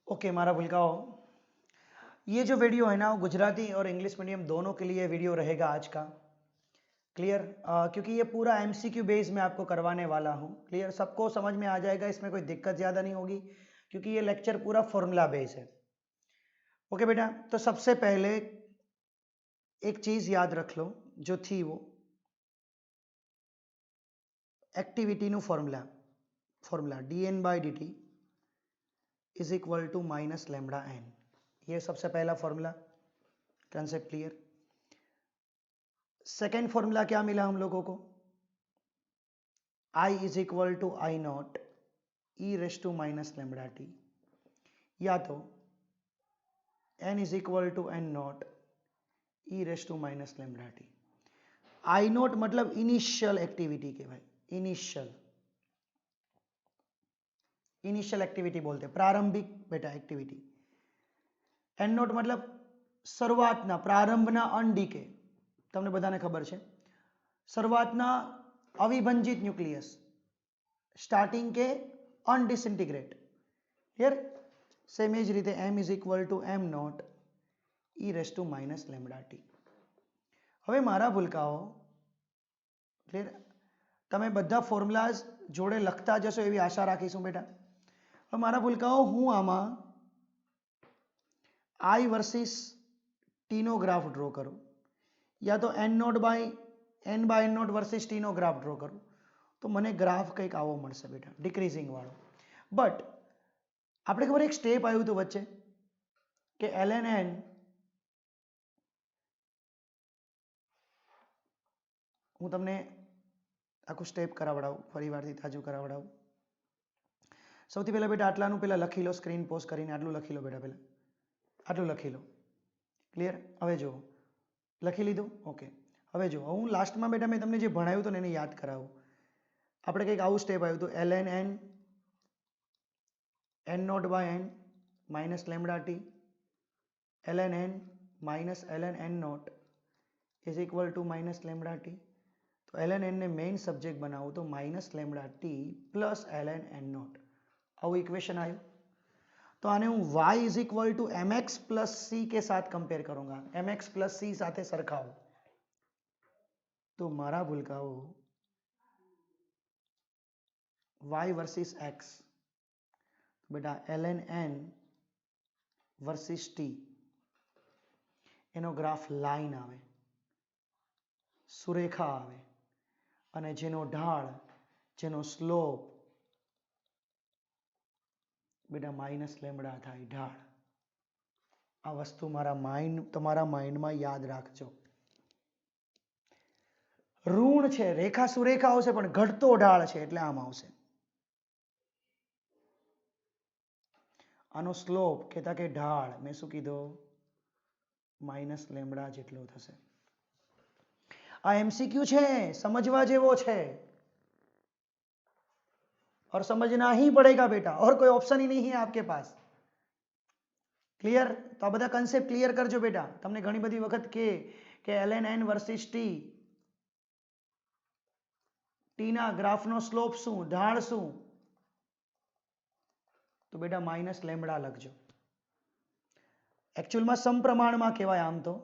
Okay मारा भुलकाओ। ये जो वीडियो है ना वो गुजराती और इंग्लिश मीडियम दोनों के लिए वीडियो रहेगा आज का। क्लियर? क्योंकि ये पूरा एमसीक्यू बेस में आपको करवाने वाला हूँ। क्लियर? सबको समझ में आ जाएगा, इसमें कोई दिक्कत ज़्यादा नहीं होगी क्योंकि ये लेक्चर पूरा फॉर्मूला बेस है। ओके बेटा, तो सबसे पहले एक चीज़ याद रख लो जो थी वो एक्टिविटीનું formula dn by dt is equal to minus lambda N. ये सबसे पहला formula, concept clear. Second formula क्या मिला हम लोगों को? I is equal to I not E raise to minus lambda T, या तो n is equal to N not E raise to minus lambda T. I not मतलब initial activity के भाई, इनिशियल एक्टिविटी बोलते, प्रारंभिक बेटा एक्टिविटी। एन नॉट मतलब શરૂઆતના પ્રારંભના અનડીકે, તમને બધાને ખબર છે શરૂઆતના અવિભંજિત ન્યુક્લિયસ, સ્ટાર્ટિંગ કે અનડિસઇન્ટિગ્રેટ। ક્લિયર? સેમ એ જ રીતે m is equal to M naught e raise to minus lambda t. હવે મારા ભૂલકાઓ, ક્લિયર, તમે બધા ફોર્મ્યુલાઝ જોડે લખતા જશો એવી આશા રાખીશું બેટા। હવે મારા ભૂલકાઓ, હું આમાં आई वर्सेस टी नो ग्राफ ड्रॉ करूं, या तो N naught by N naught versus t नो ग्राफ ड्रॉ करूं, तो મને ગ્રાફ કંઈક આવો મળશે બેટા, ડિક્રીઝિંગ વાળો। બટ આપણે ખબર એક સ્ટેપ આવ્યું હતું વચ્ચે કે ln n હું તમને આખું સ્ટેપ કરાવડાવું, ફરી વારથી તાજું કરાવડાવું। સૌથી પહેલા બેટા આટલાનું પહેલા લખી લો, સ્ક્રીન પોઝ કરીને આટલું લખી લો બેટા, પહેલા આટલું લખી લો। ક્લિયર? હવે જુઓ, લખી લીધું? ઓકે। હવે જુઓ, હું લાસ્ટમાં બેટા મેં તમને જે ભણાવ્યું હતું ને એને યાદ કરાવું। આપણે કંઈક આવું સ્ટેપ આવ્યું હતું, ln n n not by n minus lambda T ln n minus ln n not is equal to minus lambda T. તો ln n ને મેઇન સબ્જેક્ટ બનાવું તો minus lambda T plus ln n not, આવું equation आयु। तो आने हूँ y is equal to M X plus C के साथ कंपेयर करूंगा, एम एक्स प्लस सी साथ सरखाओ तो मारा भूलकाओ y वर्सेस x, बेटा ln n वर्सेस t एनो ग्राफ लाइन आवे, सुरेखा आवे, अने जेनो ढाल, जेनो स्लोप बेटा माइनस लेमड़ा थाय, ढाल। आ वस्तु તમારા માઇન્ડમાં યાદ રાખજો। ઋણ છે, રેખા સુરેખા આવશે પણ ઘટતો ઢાળ છે એટલે આમ આવશે। આનો સ્લોપ કહેતા કે ઢાળ, મેં શું કીધું? માઇનસ લેમડા જેટલો થશે। આ એમસીક્યુ છે, સમજવા જેવો છે और समझना ही पड़ेगा बेटा, और कोई ऑप्शन ही नहीं है आपके पास। क्लियर? तो आ બધા કન્સેપ્ટ ક્લિયર કરજો બેટા। તમને ઘણી બધી વખત કે ln n versus t, t ના ગ્રાફનો સ્લોપ શું, ઢાળ શું, તો બેટા માઇનસ લેમડા લખજો। एक्चुअलમાં સમપ્રમાણમાં કહેવાય, આમ તો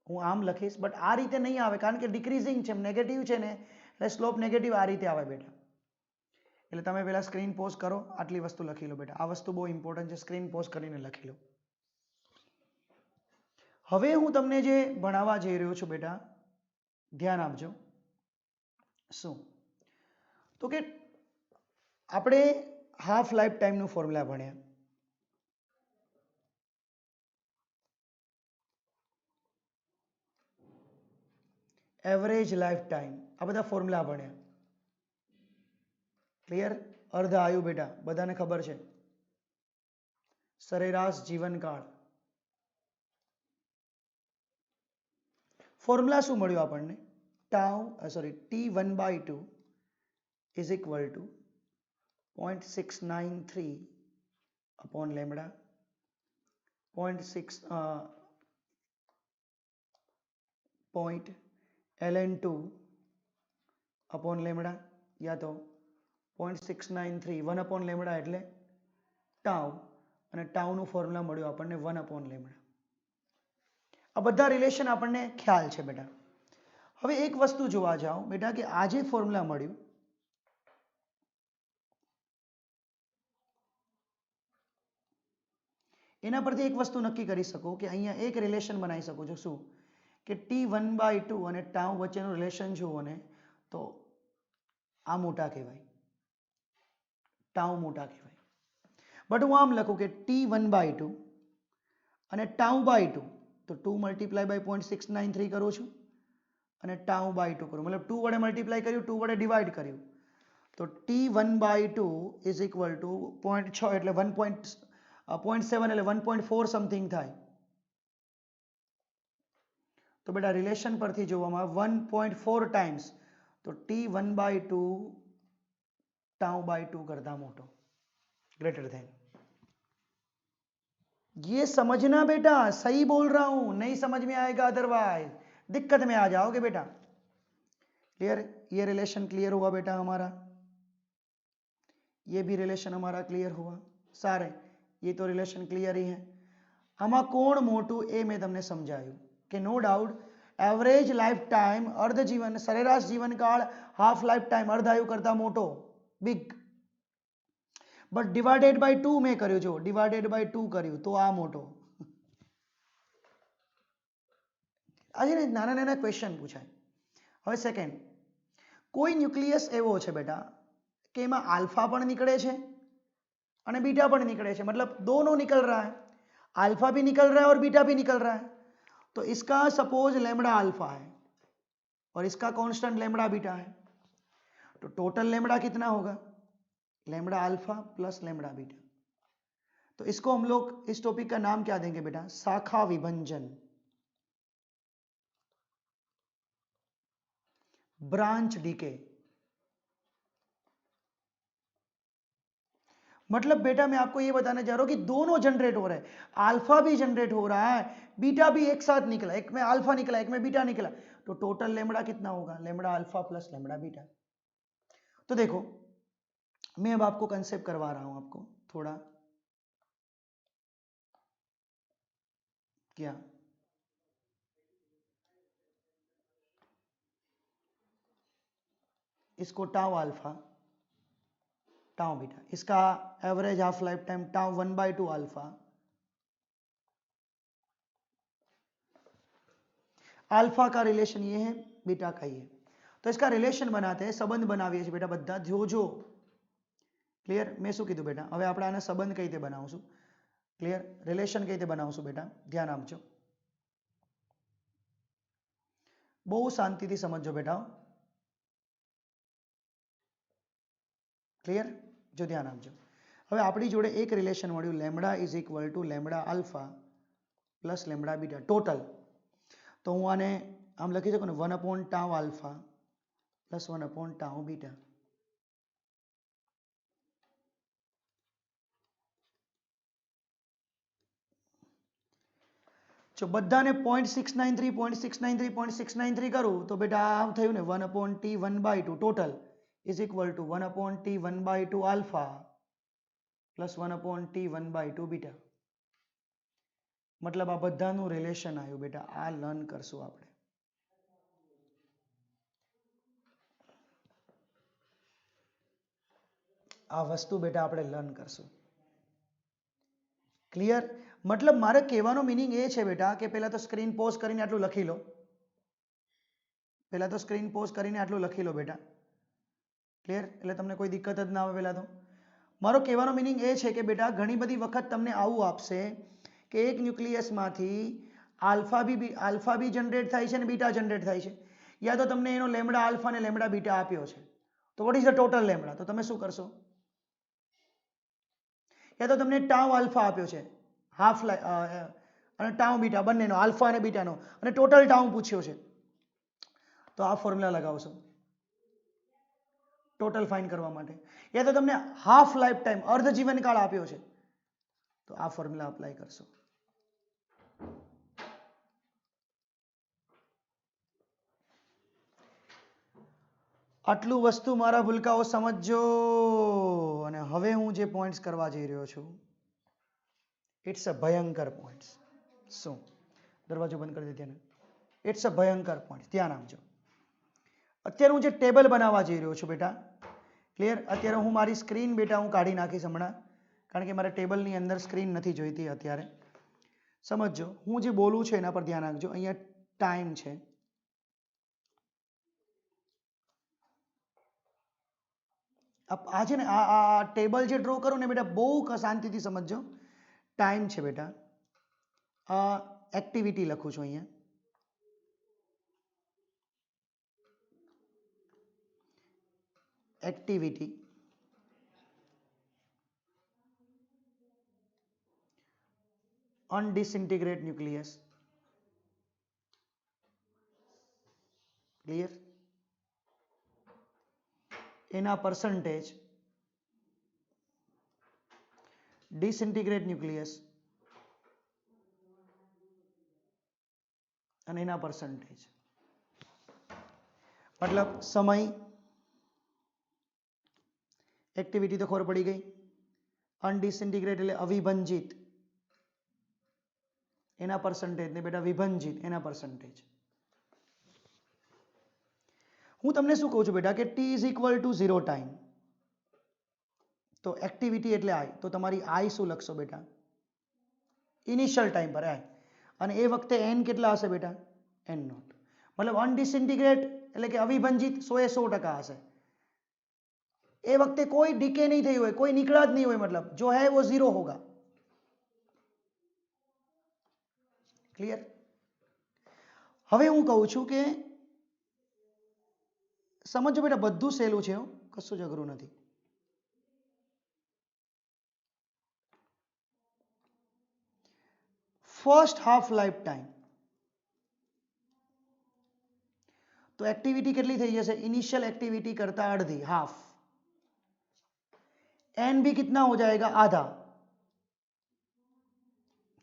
હું આમ લખીશ, બટ આ રીતે નહીં આવે કારણ કે ડિક્રીઝિંગ છે, નેગેટિવ છે ને, એટલે સ્લોપ નેગેટિવ આ રીતે આવે બેટા। એટલે તમે પહેલા સ્ક્રીન પોઝ કરો, આટલી વસ્તુ લખી લો બેટા। આ વસ્તુ બહુ ઇમ્પોર્ટન્ટ છે, સ્ક્રીન પોઝ કરીને લખી લો। હવે હું તમને જે ભણાવવા જઈ રહ્યો છું બેટા, ધ્યાન આપજો। શું? તો કે આપણે હાફ લાઈફ ટાઈમનું ફોર્મ્યુલા ભણ્યા, એવરેજ લાઈફ ટાઈમ, આ બધા ફોર્મ્યુલા ભણ્યા। ક્લિયર? અર્ધ આયુ બેટા બધાને ખબર છે, સરેરાશ જીવનકાળ। ફોર્મ્યુલા શું મળ્યું આપણને? t1/2 is equal to 0.693 upon lambda 0.ln2 upon lambda, या तो 0.693 1 upon lambda એટલે tau અને ટાઉનું ફોર્મ્યુલા મળ્યું આપણને 1/λ. આ બધા રિલેશન આપણને ખ્યાલ છે બેટા. હવે એક વસ્તુ જોવા જાઓ બેટા કે આ જે ફોર્મ્યુલા મળ્યું એના પરથી એક વસ્તુ નક્કી કરી શકો કે અહીંયા એક રિલેશન બનાવી શકો છો. શું કે T1/2 અને ટાઉ વચ્ચેનું રિલેશન જુઓ ને તો આ મોટા કહેવાય, ટાઉ મોટા કહેવાય. બટ હું આમ લખું કે T1/2 અને ટાઉ/2 તો 2 મલ્ટીપ્લાય બાય 0.693 કરું છું અને ટાઉ/2 કરું, મતલબ 2 વડે મલ્ટીપ્લાય કર્યું, 2 વડે ડિવાઈડ કર્યું તો T1/2 ઇઝ ઇક્વલ ટુ 0.6 એટલે 0.7 એટલે 1.4 સમથિંગ થાય. તો બેટા રિલેશન પરથી જોવામાં 1.4 ટાઈમ્સ તો T1/2 ટાઉ/2 करता मोटो ग्रेटर देन. ये समझना बेटा, सही बोल रहा हूं, नहीं समझ में आएगा अदरवाइज दिक्कत में आ जाओगे बेटा. क्लियर? ये रिलेशन क्लियर हुआ बेटा हमारा, ये भी रिलेशन हमारा क्लियर हुआ सारे, ये तो रिलेशन क्लियर ही है. આમાં કોણ મોટું એ મેં તમને સમજાયું કે no doubt average life time અર્ધ જીવન સરેરાશ જીવનકાળ હાફ લાઈફ ટાઈમ અર્ધાયુ કરતા મોટો બિગ. બટ ડિવાઇડેડ બાય 2 મેં કર્યું, જો ડિવાઇડેડ બાય 2 કર્યું તો આ મોટો. આજે ને નાના નાના ક્વેશ્ચન પૂછાય. હવે સેકન્ડ, કોઈ ન્યુક્લિયસ એવો છે બેટા કે એમાં આલ્ફા પણ નીકળે છે અને बीटा પણ નીકળે છે, मतलब दोनों निकल रहा है, अल्फा भी निकल रहा है और बीटा भी निकल रहा है. तो इसका सपोज लेमड़ा अल्फा है और इसका कांस्टेंट लेमड़ा बीटा है, तो टोटल लेमड़ा कितना होगा? Lambda alpha plus lambda beta. तो इसको हम लोग इस टॉपिक का नाम क्या देंगे बेटा? शाखा विभंजन, ब्रांच डीके. मतलब बेटा मैं आपको ये बताने जा रहा हूं कि दोनों जनरेट हो रहे हैं, अल्फा भी जनरेट हो रहा है, बीटा भी एक साथ निकला, एक में अल्फा निकला एक में बीटा निकला, तो टोटल लेमड़ा कितना होगा? Lambda alpha plus lambda beta. तो देखो मैं अब आपको कंसेप्ट करवा रहा हूं, आपको थोड़ा क्या इसको टाउ अल्फा टाउ बीटा, इसका average half life time tau 1/2 alpha, alpha का रिलेशन ये है, बीटा का ये. तो इसका रिलेशन बनाते हैं, संबंध बनावीए बेटा बधा जो क्लियर. मैं शू कीधुं बेटा? हवे आपणे आने संबंध कई रीते बनावशुं, क्लियर? रिलेशन कई रीते बनावशुं बेटा? ध्यान आपजो, बहु शांतिथी समझो बेटा. क्लियर? जो ध्यान आपजो. હવે આપણી જોડે એક રિલેશન મળ્યું lambda is equal two lambda alpha plus lambda beta total. તો હું આને આમ લખી શકું ને 1/tau alpha plus 1/tau beta. જો બધાને 0.693 કરું તો બેટા આ થયું ને 1/t1/2 total is equal to 1/t1/2 alpha plus 1/t1/2 beta. मतलब आ बधाનું રિલેશન આવ્યું બેટા, આ લર્ન કરશું આપણે. આ વસ્તુ બેટા આપણે લર્ન કરશું. ક્લિયર? मतलब મારે કહેવાનો મીનિંગ એ છે બેટા કે પહેલા તો સ્ક્રીન પોઝ કરીને આટલું લખી લો, પહેલા તો સ્ક્રીન પોઝ કરીને આટલું લખી લો બેટા. ક્લિયર? એટલે તમને કોઈ દિક્કત જ ના આવે. પહેલા તો મારો કહેવાનો મીનિંગ એ છે કે બેટા ઘણી બધી વખત તમને આવું આપશે કે એક ન્યુક્લિયસમાંથી આલ્ફા બી જનરેટ થાય છે અને બીટા જનરેટ થાય છે, યા તો તમને એનો લેમડા આલ્ફા અને લેમડા બીટા આપ્યો છે, તો what is the total lambda? તો તમે શું કરશો? યા તો તમને ટાઉ આલ્ફા આપ્યો છે હાફ અને ટાઉ બીટા બંનેનો, આલ્ફા અને બીટાનો, અને ટોટલ ટાઉ પૂછ્યો છે, તો આ ફોર્મ્યુલા લગાવશો ટોટલ ફાઇન્ડ કરવા માટે. યા તો તમને હાફ લાઈફ ટાઈમ અર્ધ જીવનકાળ આપ્યો છે, તો આ ફોર્મ્યુલા અપ્લાય કરશો. આટલું વસ્તુ મારા ભૂલકાઓ સમજજો. અને હવે હું જે પોઈન્ટ્સ કરવા જઈ રહ્યો છું ઇટ્સ અ ભયંકર પોઈન્ટ. શું? દરવાજો બંધ કરી દે ત્યાં. ઇટ્સ અ ભયંકર પોઈન્ટ. ધ્યાન આપજો. અત્યારે હું જે ટેબલ બનાવવા જઈ રહ્યો છું બેટા, ક્લિયર? અત્યારે હું મારી સ્ક્રીન બેટા હું કાઢી નાખીશ હમણાં, કારણ કે મારે ટેબલની અંદર સ્ક્રીન નથી જોઈતી અત્યારે. સમજો, હું જે બોલું છું એના પર ધ્યાન રાખજો. અહીંયા ટાઈમ છે. આ છે ને, આ ટેબલ જે ડ્રો કરું ને બેટા, બહુ શાંતિથી સમજજો. ટાઈમ છે બેટા. એક્ટિવિટી લખું છું અહીંયા. Activity on disintegrate nucleus. Clear? એના percentage disintegrate nucleus અને એના percentage, મતલબ સમય, એક્ટિવિટી તો ખબર પડી ગઈ. અનડિસઇન્ટિગ્રેટ એટલે અવિભંજિત, એના percentage ને બેટા વિભંજિત એના percentage. હું તમને શું કહું છું બેટા કે t is equal to 0 time, તો એક્ટિવિટી એટલે i, તો તમારી i શું લખશો બેટા? ઇનિશિયલ ટાઈમ પર i. અને એ વખતે n કેટલા હશે બેટા? n naught. મતલબ અનડિસઇન્ટિગ્રેટ એટલે કે અવિભંજિત 100% હશે. એ વખતે કોઈ ડીકે નહીં થઈ હોય, કોઈ નીકળા જ નહીં હોય, મતલબ જો હૈ વો 0 હોગા. ક્લિયર? હવે હું કહું છું કે સમજો બેટા, બધું સહેલું છે, કશું જ અઘરું નથી. ફર્સ્ટ હાફ લાઈફ ટાઈમ, તો એક્ટિવિટી કેટલી થઈ જશે? इनिशियल एक्टिविटी करता अर्धी, हाफ. एन भी कितना हो जाएगा? आधा.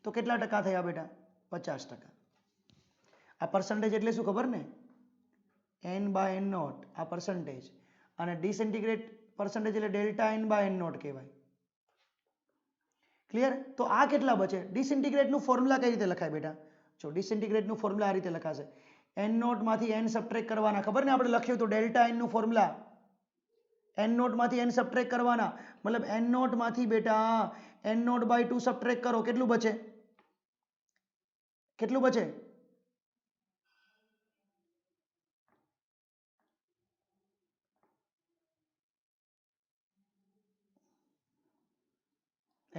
तो कितना टका थया बेटा? 50%. આ પરસેન્ટેજ એટલે શું ખબર ને? n બાય n નોટ, આ પરસેન્ટેજ. અને ડિસઇન્ટિગ્રેટ પરસેન્ટેજ એટલે delta n by n naught કહેવાય. ક્લિયર? તો આ કેટલા બચે? ડિસઇન્ટિગ્રેટનું ફોર્મ્યુલા કઈ રીતે લખાય બેટા? જો ડિસઇન્ટિગ્રેટનું ફોર્મ્યુલા આ રીતે લખાશે. n નોટ માંથી n સબટ્રેક્ટ કરવાના, ખબર ને આપણે લખ્યું તો ડેલ્ટા n નું ફોર્મ્યુલા. n નોટ માંથી n સબટ્રેક્ટ કરવાના, મતલબ n નોટ માંથી બેટા n નોટ બાય 2 સબટ્રેક્ટ કરો, કેટલું બચે? કેટલું બચે?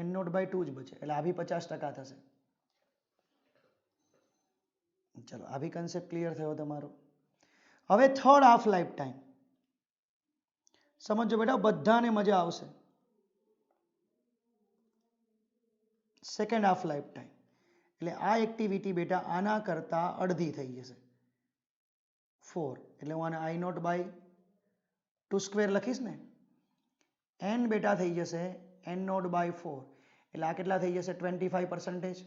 n નોટ બાય 2 જ બચે, એટલે આ બી 50% થશે. ચલો, આ બી કન્સેપ્ટ ક્લિયર થયો તમારો. હવે થર્ડ હાફ લાઈફ ટાઈમ સમજો બેટા, બધાને મજા આવશે. સેકન્ડ હાફ લાઈફ ટાઈમ એટલે આ એક્ટિવિટી બેટા આના કરતા અડધી થઈ જશે, 4. એટલે હું આને આઈ નોટ બાય 2 સ્ક્વેર લખીશ ને. n બેટા થઈ જશે n નોટ બાય 4, એટલે આ કેટલા થઈ જશે? 25%.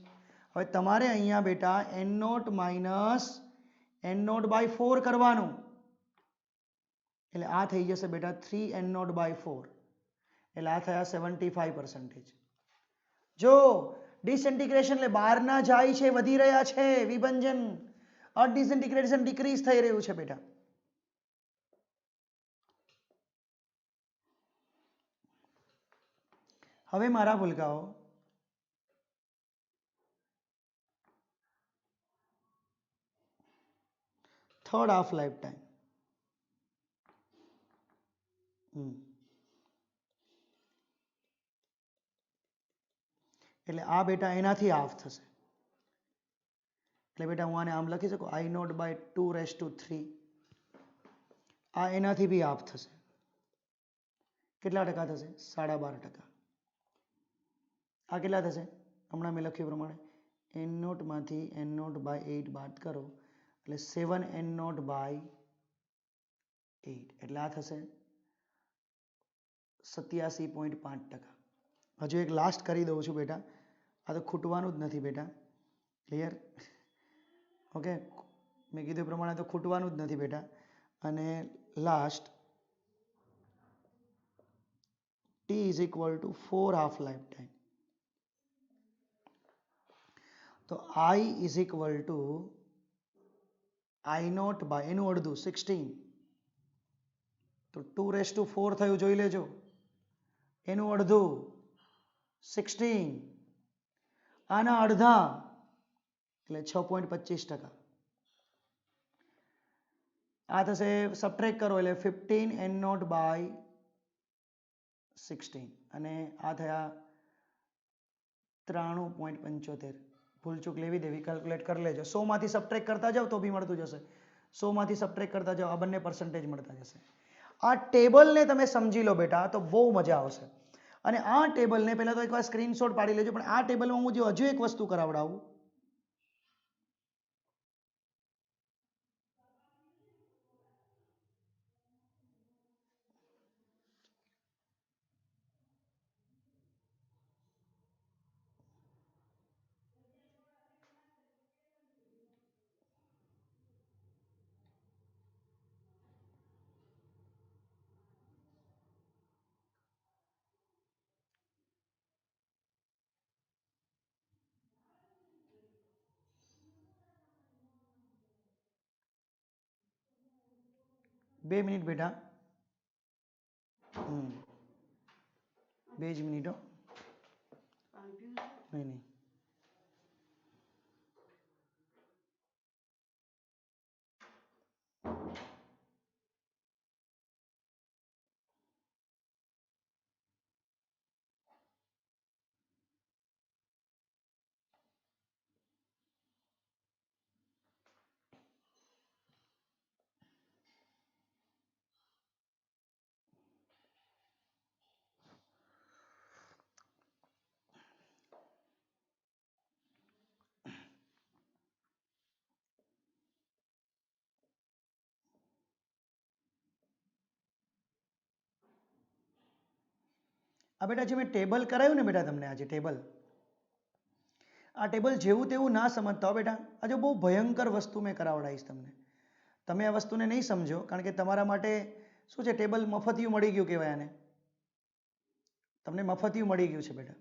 હવે તમારે અહીંયા બેટા n naught minus n not by 4 કરવાનું, એટલે આ થઈ જશે બેટા 3 n નોટ બાય 4, એટલે આ થયા 75%. જો ડિસઇન્ટિગ્રેશન એટલે બહારના જાય છે, વધી રહ્યા છે, વિભંજન ડિસઇન્ટિગ્રેશન ડિક્રીઝ થઈ રહ્યું છે બેટા. હવે મારા ભૂલકાઓ, થર્ડ હાફ લાઈફ ટાઈમ એટલે આ બેટા એનાથી હાફ થશે. એટલે બેટા હું આને આમ લખી શકું, આઈ નોટ બાય 2⁻3. આ એનાથી બી હાફ થશે. કેટલા ટકા થશે? 12.5%. આ કેટલા થશે? હમણાં મેં લખ્યું પ્રમાણે n નોટ માંથી n નોટ બાય 8 બાદ કરો, એટલે 7 n નોટ બાય 8, એટલે આ થશે 87.5%. હજુ એક લાસ્ટ કરી દઉં છું બેટા, આ તો ખૂટવાનું જ નથી બેટા. ક્લિયર? ઓકે, મેં કીધું એ પ્રમાણે તો ખૂટવાનું જ નથી બેટા. અને last t is equal to 4 half life time. તો I is equal to I0 by એનું અડધું 16, તો 2⁴ થયું, જોઈ લેજો. એનું અડધું 16, આના અડધા એટલે 6.25%. આ થશે, સબટ્રેક્ટ કરો એટલે 15 N0 બાય 16 અને આ થયા 93.75. ભૂલચૂક લેવી દેવી કેલ્ક્યુલેટ કરી લેજો. 100 માંથી સબટ્રેક્ટ કરતા જાઓ તો બી મળતું જશે. 100 માંથી સબટ્રેક્ટ કરતા જાઓ, આ બંને પર્સન્ટેજ મળતા જશે. આ ટેબલને તમે સમજી લો બેટા તો બહુ મજા આવશે. અને આ ટેબલને પહેલા તો એકવાર સ્ક્રીનશોટ પાડી લેજો. પણ આ ટેબલમાં હું હજુ એક વસ્તુ કરાવડાવું. 2 મિનિટ બેટા. 2 જ મિનિટ હો. નહીં નહીં. આ બેટા જે મેં ટેબલ કરાવ્યું ને બેટા તમને, આજે ટેબલ, આ ટેબલ જેવું તેવું ના સમજતા હો બેટા. આજે બહુ ભયંકર વસ્તુ મેં કરાવડાવીશ તમને. તમે આ વસ્તુને નહીં સમજો, કારણ કે તમારા માટે શું છે, ટેબલ મફતિયું મળી ગયું કહેવાય આને. તમને મફતિયું મળી ગયું છે બેટા.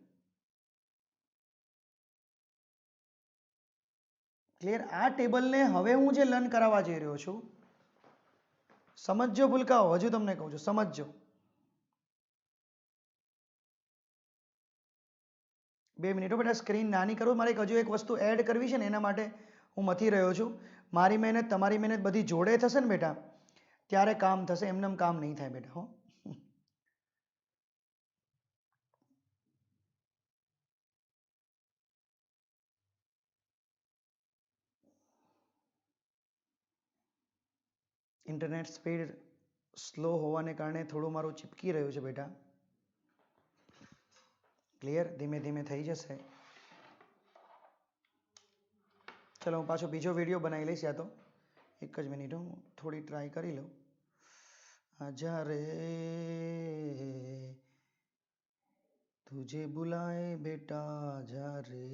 ક્લિયર? આ ટેબલને હવે હું જે લર્ન કરાવવા જઈ રહ્યો છું, સમજજો ભૂલકાઓ, હજુ તમને કહું છું, સમજજો. 2 મિનિટો બેટા, સ્ક્રીન નાની કરું. મારે હજુ એક વસ્તુ એડ કરવી છે ને, એના માટે હું મથી રહ્યો છું. મારી મહેનત તમારી મહેનત બધી જોડે થશે ને બેટા, ત્યારે કામ થશે. એમનેમ કામ નહીં થાય બેટા. હો, ઇન્ટરનેટ સ્પીડ સ્લો હોવાને કારણે થોડું મારું ચીપકી રહ્યું છે બેટા. ક્લિયર? ધીમે ધીમે થઈ જશે. ચલો હું પાછો બીજો વિડીયો બનાવી લઈશ. યા તો એક જ મિનિટ, હું થોડી ટ્રાય કરી લઉં. આજા રે તુજે બુલાએ બેટા, આજા રે.